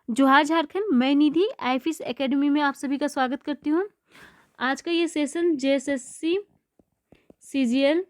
जोहार झारखंड, मैं निधि आईफिस एकेडमी में आप सभी का स्वागत करती हूँ। आज का ये सेशन जेएसएससी सीजीएल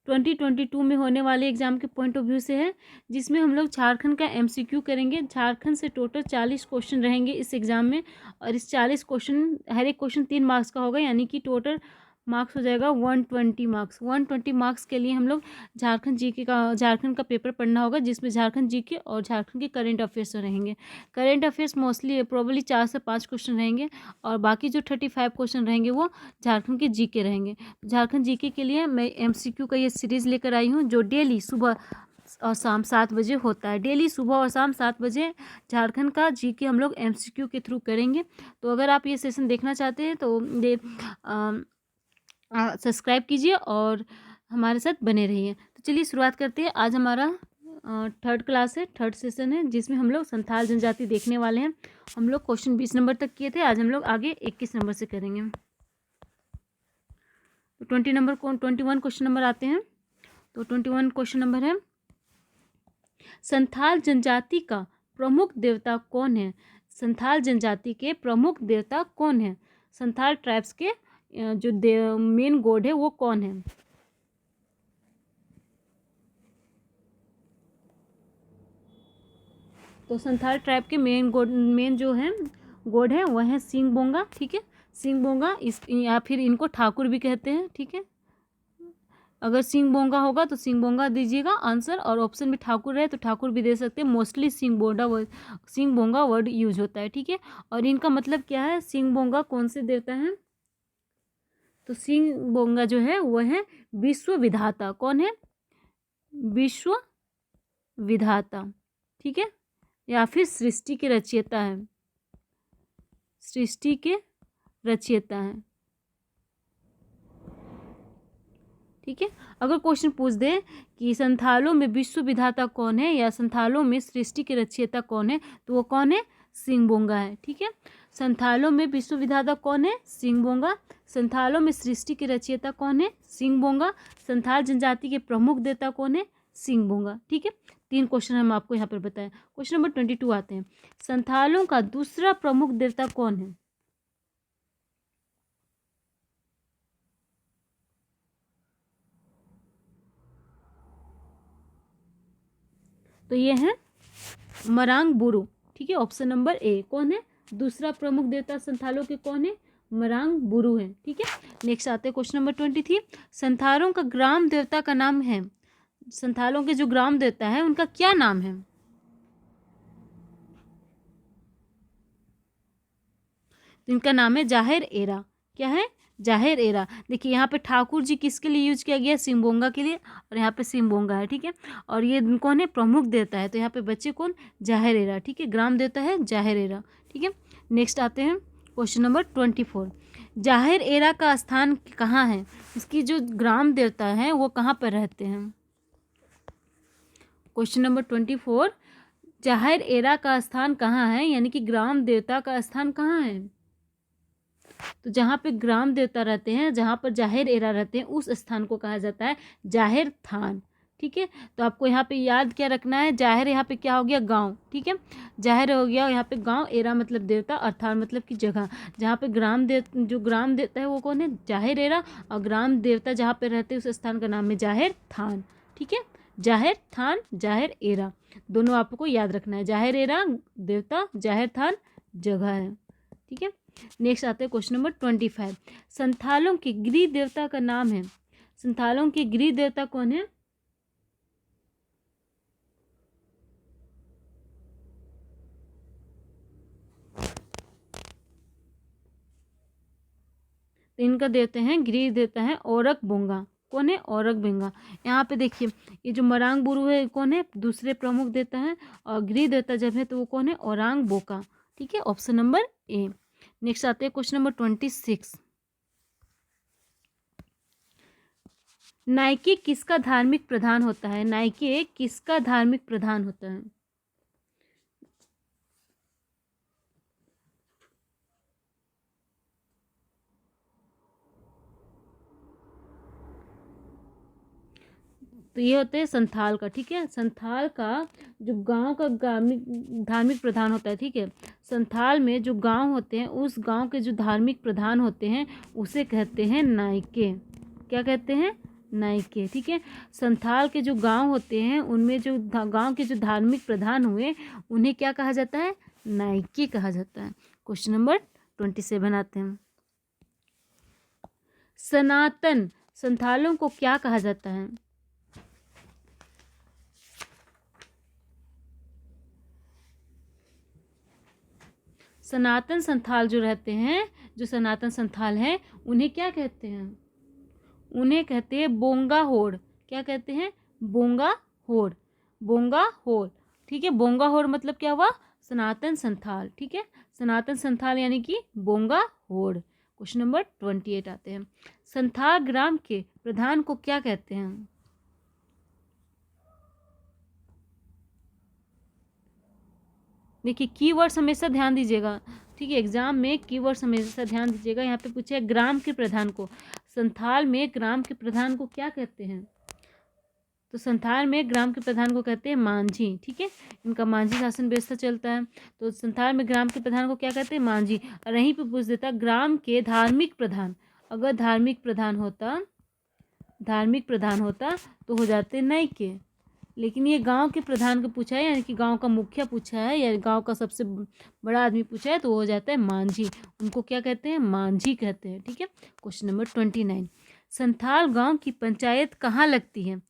2022 में होने वाले एग्जाम के पॉइंट ऑफ व्यू से है, जिसमें हम लोग झारखंड का एमसीक्यू करेंगे। झारखंड से टोटल 40 क्वेश्चन रहेंगे इस एग्जाम में, और इस 40 क्वेश्चन, हर एक क्वेश्चन 3 मार्क्स का होगा, यानी कि टोटल मार्क्स हो जाएगा 120 मार्क्स। 120 मार्क्स के लिए हम लोग झारखंड का पेपर पढ़ना होगा, जिसमें झारखंड जीके और झारखंड के करंट अफेयर्स रहेंगे। करंट अफेयर्स मोस्टली प्रोबेबली 4 से 5 क्वेश्चन रहेंगे, और बाकी जो 35 क्वेश्चन रहेंगे वो झारखंड के जीके रहेंगे। झारखंड जीके के लिए मैं एमसीक्यू का ये सीरीज़ लेकर आई हूँ, जो डेली सुबह और शाम 7 बजे होता है। डेली सुबह और शाम 7 बजे झारखंड का जीके हम लोग एमसीक्यू के थ्रू करेंगे। तो अगर आप ये सेशन देखना चाहते हैं तो सब्सक्राइब कीजिए और हमारे साथ बने रहिए। तो चलिए शुरुआत करते हैं। आज हमारा थर्ड क्लास है, थर्ड सेशन है, जिसमें हम लोग संथाल जनजाति देखने वाले हैं। हम लोग क्वेश्चन 20 नंबर तक किए थे, आज हम लोग आगे 21 नंबर से करेंगे। तो 21 क्वेश्चन नंबर आते हैं। तो 21 क्वेश्चन नंबर है, संथाल जनजाति का प्रमुख देवता कौन है? संथाल जनजाति के प्रमुख देवता कौन है? संथाल ट्राइब्स के जो मेन गॉड है वो कौन है? तो संथाल ट्राइब के मेन जो है गॉड है वह है सिंह बोंगा। ठीक है, सिंह बोंगा, इस या फिर इनको ठाकुर भी कहते हैं। ठीक है, अगर सिंह बोंगा होगा तो सिंह बोंगा दीजिएगा आंसर, और ऑप्शन में ठाकुर है तो ठाकुर भी दे सकते हैं। मोस्टली सिंह बोंगा वर्ड यूज होता है। ठीक है, और इनका मतलब क्या है? सिंह बोंगा कौन से देवता हैं? तो सिंह बोंगा जो है वह है विश्व विधाता। कौन है? विश्व विधाता। ठीक है, या फिर सृष्टि के रचयिता है, सृष्टि के रचयिता है। ठीक है, अगर क्वेश्चन पूछ दे कि संथालों में विश्व विधाता कौन है या संथालों में सृष्टि के रचयिता कौन है, तो वो कौन है? सिंह बोंगा है। ठीक है, संथालों में विश्व विधाता कौन है? सिंह बोंगा। संथालों में सृष्टि के रचयिता कौन है? सिंह बोंगा। संथाल जनजाति के प्रमुख देवता कौन है? सिंह बोंगा। ठीक है, 3 क्वेश्चन हम आपको यहाँ पर बताएं। क्वेश्चन नंबर 22 आते हैं, संथालों का दूसरा प्रमुख देवता कौन है? तो ये है मरांग बुरु। ठीक है, ऑप्शन नंबर ए। कौन है दूसरा प्रमुख देवता संथालों के? कौन है? मरांग बुरु है। ठीक है, नेक्स्ट आते हैं क्वेश्चन नंबर 23, संथालों का ग्राम देवता का नाम है। संथालों के जो ग्राम देवता है उनका क्या नाम है? तो इनका नाम है जाहिर एरा। क्या है? जाहिर एरा। देखिए यहाँ पे ठाकुर जी किसके लिए यूज किया गया? सिंबोंगा के लिए, और यहाँ पे सिंबोंगा है। ठीक है, और ये कौन है? प्रमुख देवता है, तो यहाँ पे बच्चे कौन? जाहिर एरा। ठीक है, ग्राम देवता है जाहिर एरा। ठीक है, नेक्स्ट आते हैं क्वेश्चन नंबर 24, जाहिर एरा का स्थान कहाँ है? इसकी जो ग्राम देवता है वो कहाँ पर रहते हैं? क्वेश्चन नंबर 24, जाहिर एरा का स्थान कहाँ है, यानी कि ग्राम देवता का स्थान कहाँ है? तो जहाँ पे ग्राम देवता रहते हैं, जहाँ पर जाहिर एरा रहते हैं, उस स्थान को कहा जाता है जाहिर थान। ठीक है, तो आपको यहाँ पे याद क्या रखना है? जाहिर यहाँ पे क्या हो गया? गांव। ठीक है, जाहिर हो गया यहाँ पे गांव, एरा मतलब देवता, और थान मतलब की जगह। जहाँ पे जो ग्राम देवता है वो कौन है? जाहिर एरा, और ग्राम देवता जहाँ पे रहते हैं उस स्थान का नाम है जाहिर थान। ठीक है, जाहिर थान, जाहिर एरा, दोनों आपको याद रखना है। जाहिर एरा देवता, जाहिर थान जगह है। ठीक है, नेक्स्ट आते हैं क्वेश्चन नंबर 25, संथालों के गृह देवता का नाम है। संथालों के गृह देवता कौन है? तो इनका देवता है, गृह देवता है औरक बोंगा। कौन है? औरक बोंगा। यहाँ पे देखिए, ये जो मरांग बुरु है कौन है? दूसरे प्रमुख देवता है, और गृह देवता जब है तो वो कौन है? औरांग बोका। ठीक है, ऑप्शन नंबर ए। नेक्स्ट आते हैं क्वेश्चन नंबर 26, नाइके किसका धार्मिक प्रधान होता है? नाइके किसका धार्मिक प्रधान होता है? तो ये होते हैं संथाल का, ठीक है। संथाल का जो गांव का धार्मिक प्रधान होता है, ठीक है। संथाल में जो गांव होते हैं उस गांव के जो धार्मिक प्रधान होते हैं उसे कहते हैं नायके। क्या कहते हैं? नायके, ठीक है। संथाल के जो गांव होते हैं उनमें जो गांव के जो धार्मिक प्रधान हुए उन्हें क्या कहा जाता है? नायके कहा जाता है। क्वेश्चन नंबर 27 आते हैं। सनातन संथालों को क्या कहा जाता है? सनातन संथाल जो रहते हैं, जो सनातन संथाल हैं, उन्हें क्या कहते हैं? उन्हें कहते हैं बोंगा होड़। क्या कहते हैं? बोंगा होड़। बोंगा होड़, ठीक है। बोंगा होड़ मतलब क्या हुआ? सनातन संथाल, ठीक है। सनातन संथाल यानी कि बोंगा होड़। क्वेश्चन नंबर 28 आते हैं। संथाल ग्राम के प्रधान को क्या कहते हैं? देखिए कीवर्ड्स हमेशा ध्यान दीजिएगा, ठीक है। एग्जाम में कीवर्ड्स हमेशा ध्यान दीजिएगा। यहाँ पे पूछा है ग्राम के प्रधान को, संथाल में ग्राम के प्रधान को क्या कहते हैं? तो संथाल में ग्राम के प्रधान को कहते हैं मांझी, ठीक है। इनका मांझी शासन व्यवस्था चलता है। तो संथाल में ग्राम के प्रधान को क्या कहते हैं? मांझी। और यहीं पे पूछ देता ग्राम के धार्मिक प्रधान। अगर धार्मिक प्रधान होता तो हो जाते नायके। लेकिन ये गांव के प्रधान को पूछा है, यानी कि गांव का मुखिया पूछा है या गांव का सबसे बड़ा आदमी पूछा है, तो वो हो जाता है मांझी। उनको क्या कहते हैं? मांझी कहते हैं, ठीक है। Question number 29। संथाल गांव की पंचायत कहाँ लगती है?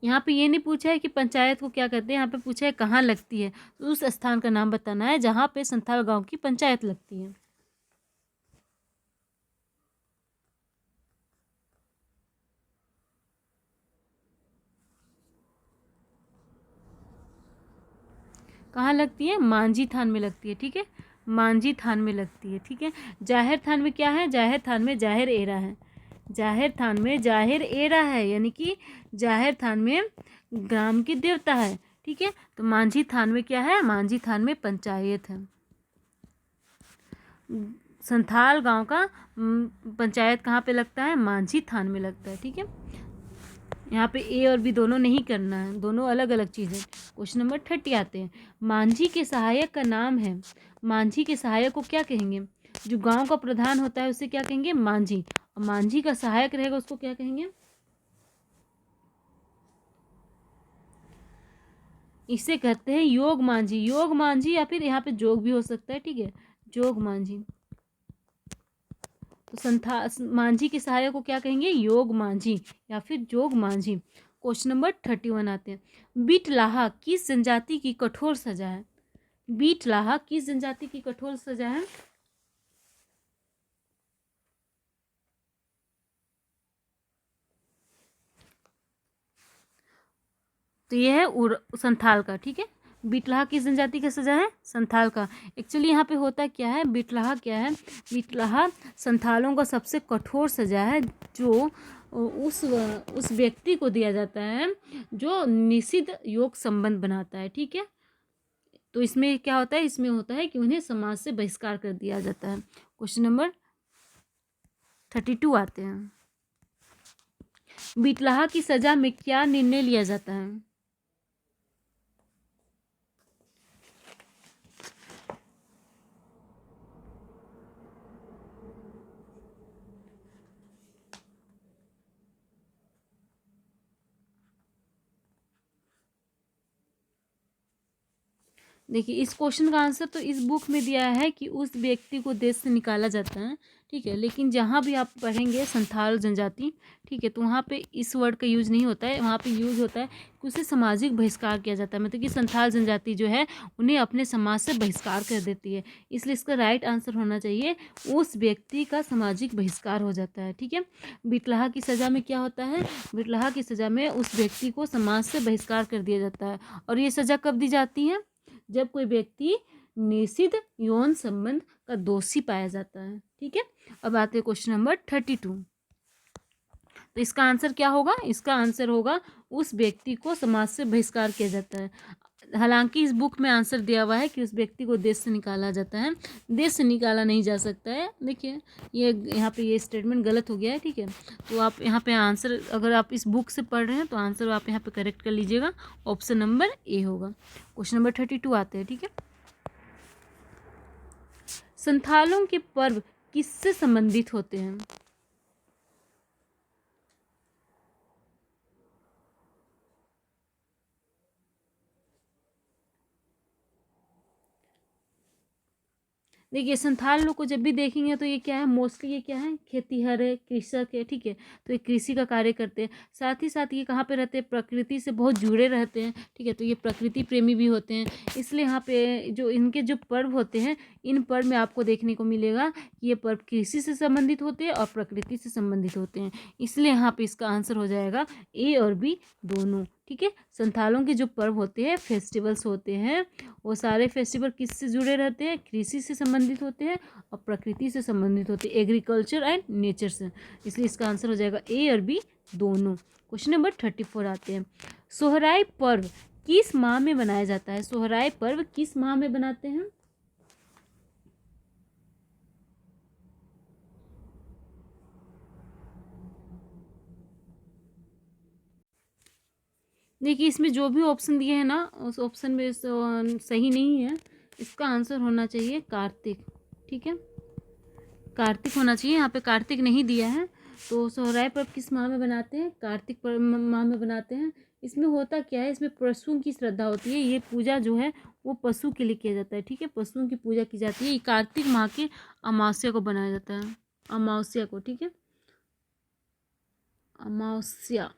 यहाँ पे ये नहीं पूछा है कि पंचायत को क्या कहते हैं, यहाँ पे पूछा है कहाँ लगती है। तो उस स्थान का नाम बताना है जहाँ पे संथाल गांव की पंचायत लगती है। कहाँ लगती है? मांझी थान में लगती है, ठीक है। मांझी थान में लगती है, ठीक है। जाहिर थान में क्या है? जाहिर थान में जाहिर एरा है। जाहिर थान में जाहिर एरा है, यानी कि जाहिर थान में ग्राम की देवता है, ठीक है। तो मांझी थान में क्या है? मांझी थान में पंचायत है। संथाल गांव का पंचायत कहाँ पे लगता है? मांझी थान में लगता है, ठीक है। यहाँ पे ए और बी दोनों नहीं करना है, दोनों अलग अलग चीज़ें। क्वेश्चन नंबर 30 आते हैं। मांझी के सहायक का नाम है। मांझी के सहायक को क्या कहेंगे? जो गांव का प्रधान होता है उसे क्या कहेंगे? मांझी। और मांझी का सहायक रहेगा उसको क्या कहेंगे? इसे कहते हैं योग मांझी। योग मांझी या फिर यहाँ पे जोग भी हो सकता है, ठीक है। जोग मांझी। तो मांझी के सहायक को क्या कहेंगे? योग मांझी या फिर जोग मांझी। क्वेश्चन नंबर 31 आते हैं। बीटलाहा किस जनजाति की कठोर सजा है? बीटलाहा किस जनजाति की कठोर सजा है? तो ये है संथाल का, ठीक है। बीटलाहा किस जनजाति का सजा है? संथाल का। एक्चुअली यहाँ पे होता क्या है? बीटलाहा क्या है? बीटलाहा संथालों का सबसे कठोर सजा है जो उस व्यक्ति को दिया जाता है जो निषिद्ध योग संबंध बनाता है, ठीक है। तो इसमें क्या होता है? इसमें होता है कि उन्हें समाज से बहिष्कार कर दिया जाता है। क्वेश्चन नंबर 32 आते हैं। बीटलाहा की सजा में क्या निर्णय लिया जाता है? देखिए इस क्वेश्चन का आंसर तो इस बुक में दिया है कि उस व्यक्ति को देश से निकाला जाता है, ठीक है। लेकिन जहाँ भी आप पढ़ेंगे संथाल जनजाति, ठीक है, तो वहाँ पे इस वर्ड का यूज़ नहीं होता है। वहाँ पे यूज़ होता है कि उसे सामाजिक बहिष्कार किया जाता है। मतलब कि संथाल जनजाति जो है उन्हें अपने समाज से बहिष्कार कर देती है। इसलिए इसका राइट आंसर होना चाहिए उस व्यक्ति का सामाजिक बहिष्कार हो जाता है, ठीक है। बीटलाहा की सज़ा में क्या होता है? बीटलाहा की सज़ा में उस व्यक्ति को समाज से बहिष्कार कर दिया जाता है। और ये सज़ा कब दी जाती है? जब कोई व्यक्ति निषिद्ध यौन संबंध का दोषी पाया जाता है, ठीक है। अब आते हैं क्वेश्चन नंबर 32। तो इसका आंसर क्या होगा? इसका आंसर होगा उस व्यक्ति को समाज से बहिष्कार किया जाता है। हालांकि इस बुक में आंसर दिया हुआ है कि उस व्यक्ति को देश से निकाला जाता है, देश से निकाला नहीं जा सकता है। देखिए ये यहाँ पे ये स्टेटमेंट गलत हो गया है, ठीक है। तो आप यहाँ पे आंसर, अगर आप इस बुक से पढ़ रहे हैं तो आंसर आप यहाँ पे करेक्ट कर लीजिएगा, ऑप्शन नंबर ए होगा। क्वेश्चन नंबर 32 आते हैं, ठीक है। संथालों के पर्व किससे संबंधित होते हैं? देखिए संथाल लोग को जब भी देखेंगे तो ये क्या है, मोस्टली ये क्या है, खेतीहर है, कृषक है, ठीक है। तो ये कृषि का कार्य करते हैं, साथ ही साथ ये कहाँ पे रहते हैं, प्रकृति से बहुत जुड़े रहते हैं, ठीक है। तो ये प्रकृति प्रेमी भी होते हैं, इसलिए यहाँ पे जो इनके जो पर्व होते हैं, इन पर्व में आपको देखने को मिलेगा कि ये पर्व कृषि से संबंधित होते हैं और प्रकृति से संबंधित होते हैं, इसलिए यहाँ पे इसका आंसर हो जाएगा ए और बी दोनों, ठीक है। संथालों के जो पर्व होते हैं, फेस्टिवल्स होते हैं, वो सारे फेस्टिवल किससे जुड़े रहते हैं, कृषि से संबंधित होते हैं और प्रकृति से संबंधित होते हैं, एग्रीकल्चर एंड नेचर से, इसलिए इसका आंसर हो जाएगा ए और बी दोनों। क्वेश्चन नंबर 34 आते हैं। सोहराय पर्व किस माह में मनाया जाता है? सोहराय पर्व किस माह में बनाते हैं? देखिए इसमें जो भी ऑप्शन दिए हैं ना, उस ऑप्शन में सही नहीं है, इसका आंसर होना चाहिए कार्तिक, ठीक है। कार्तिक होना चाहिए, यहाँ पे कार्तिक नहीं दिया है। तो सोहराय पर्व किस माह में बनाते हैं? कार्तिक पर्व माह में बनाते हैं। इसमें होता क्या है, इसमें पशुओं की श्रद्धा होती है, ये पूजा जो है वो पशु के लिए किया जाता है, ठीक है। पशुओं की पूजा की जाती है, ये कार्तिक माह के अमावस्या को बनाया जाता है, अमावस्या को, ठीक है। अमावस्या,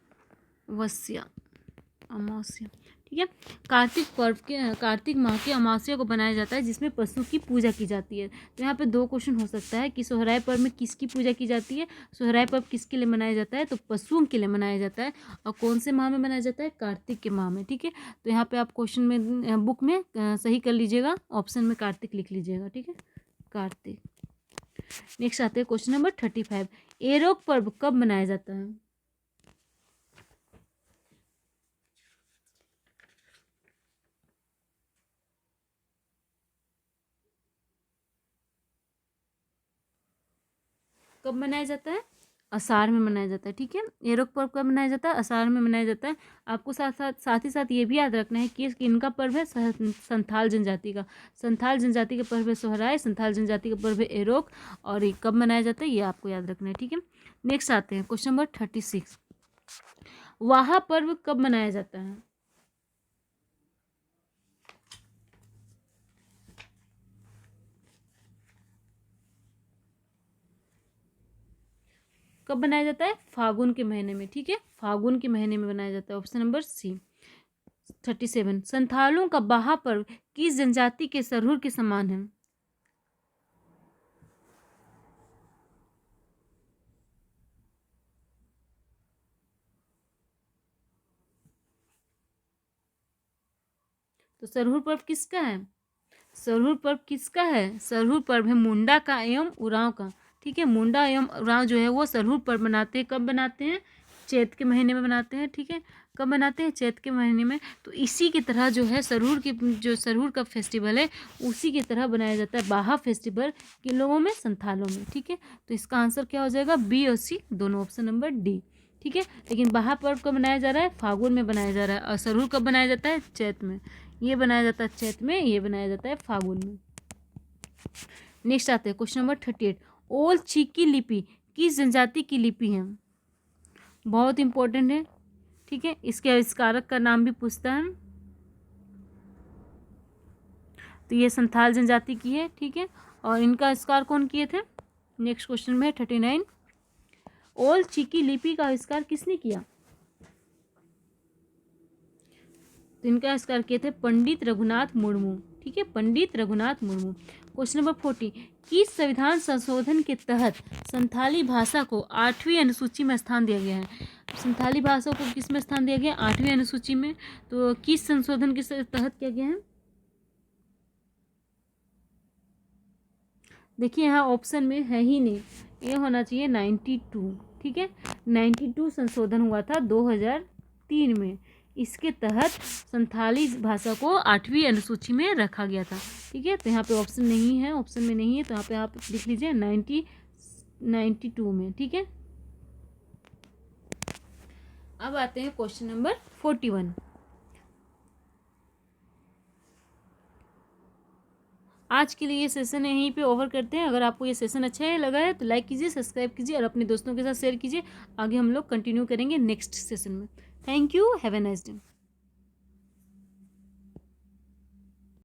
वस्या, अमावस्या, ठीक है। कार्तिक पर्व के, कार्तिक माह के अमावस्या को बनाया जाता है जिसमें पशु की पूजा की जाती है। तो यहाँ पे दो क्वेश्चन हो सकता है कि सोहराय पर्व में किसकी पूजा की जाती है, सोहराय पर्व किसके लिए मनाया जाता है, तो पशुओं के लिए मनाया जाता है, और कौन से माह में मनाया जाता है, कार्तिक के माह में, ठीक है। तो यहाँ पे आप क्वेश्चन में, बुक में सही कर लीजिएगा, ऑप्शन में कार्तिक लिख लीजिएगा, ठीक है, कार्तिक। नेक्स्ट आते हैं क्वेश्चन नंबर 35। एरोग पर्व कब मनाया जाता है? कब मनाया जाता है? आषाढ़ में मनाया जाता है, ठीक है। एरोग पर्व कब मनाया जाता है? आषाढ़ में मनाया जाता है। आपको साथ ही साथ ये भी याद रखना है कि इनका पर्व है संथाल जनजाति का, संथाल जनजाति का पर्व है सोहराय, संथाल जनजाति का पर्व है एरोग, और ये कब मनाया जाता है ये आपको याद रखना है, ठीक है। नेक्स्ट आते हैं क्वेश्चन नंबर 36। वाहा पर्व कब मनाया जाता है? कब बनाया जाता है? फागुन के महीने में, ठीक है, फागुन के महीने में बनाया जाता है, ऑप्शन नंबर सी। 37। संथालों का बाहा पर्व किस जनजाति के सरहुर के समान है? तो सरहुर पर्व किसका है? सरहुर पर्व किसका है? सरहुर पर्व है मुंडा का एवं उरांव का, ठीक है। मुंडा एवं उरांव जो है वो सरहुर पर्व बनाते हैं, कब बनाते हैं? चैत के महीने में बनाते हैं, ठीक है। कब बनाते हैं? चैत के महीने में। तो इसी की तरह जो है सरहुर की, जो सरहुर का फेस्टिवल है उसी की तरह बनाया जाता है बाहा फेस्टिवल, किन लोगों में? संथालों में, ठीक है। तो इसका आंसर क्या हो जाएगा? बी और सी दोनों, ऑप्शन नंबर डी, ठीक है। लेकिन बाहा पर्व कब मनाया जा रहा है? फागुन में बनाया जा रहा है, और सरहुर कब बनाया जाता है? चैत में। ये बनाया जाता है चैत में, ये बनाया जाता है फागुन में। नेक्स्ट आते हैं क्वेश्चन नंबर 38। ओल चीकी लिपि किस जनजाति की लिपि है? बहुत इंपॉर्टेंट है, ठीक है। इसके आविष्कारक का नाम भी पूछता है, तो ये संथाल जनजाति की है, ठीक है। और इनका आविष्कार कौन किए थे? नेक्स्ट क्वेश्चन में 39। ओल चीकी लिपि का आविष्कार किसने किया? तो इनका आविष्कार किए थे पंडित रघुनाथ मुर्मू, ठीक है, पंडित रघुनाथ मुर्मू। Question number 40। किस संविधान संशोधन के तहत संथाली भाषा को 8वीं अनुसूची में स्थान दिया गया है? संथाली भाषा को किस में स्थान दिया गया? 8वीं अनुसूची में। तो किस संशोधन के तहत किया गया है? देखिए यहाँ ऑप्शन में है ही नहीं, ये होना चाहिए 92, ठीक है। 92 संशोधन हुआ था 2003 में, इसके तहत संथाली भाषा को 8वीं अनुसूची में रखा गया था। ठीक है, तो यहाँ पे ऑप्शन नहीं है, ऑप्शन में नहीं है, तो यहाँ पे आप लिख लीजिए 1992 में। ठीक है, अब आते हैं क्वेश्चन नंबर 41। आज के लिए ये सेशन यहीं पे ओवर करते हैं। अगर आपको ये सेशन अच्छा लगा है तो लाइक कीजिए, सब्सक्राइब कीजिए और अपने दोस्तों के साथ शेयर कीजिए। आगे हम लोग कंटिन्यू करेंगे नेक्स्ट सेशन में। Thank you, have a nice day.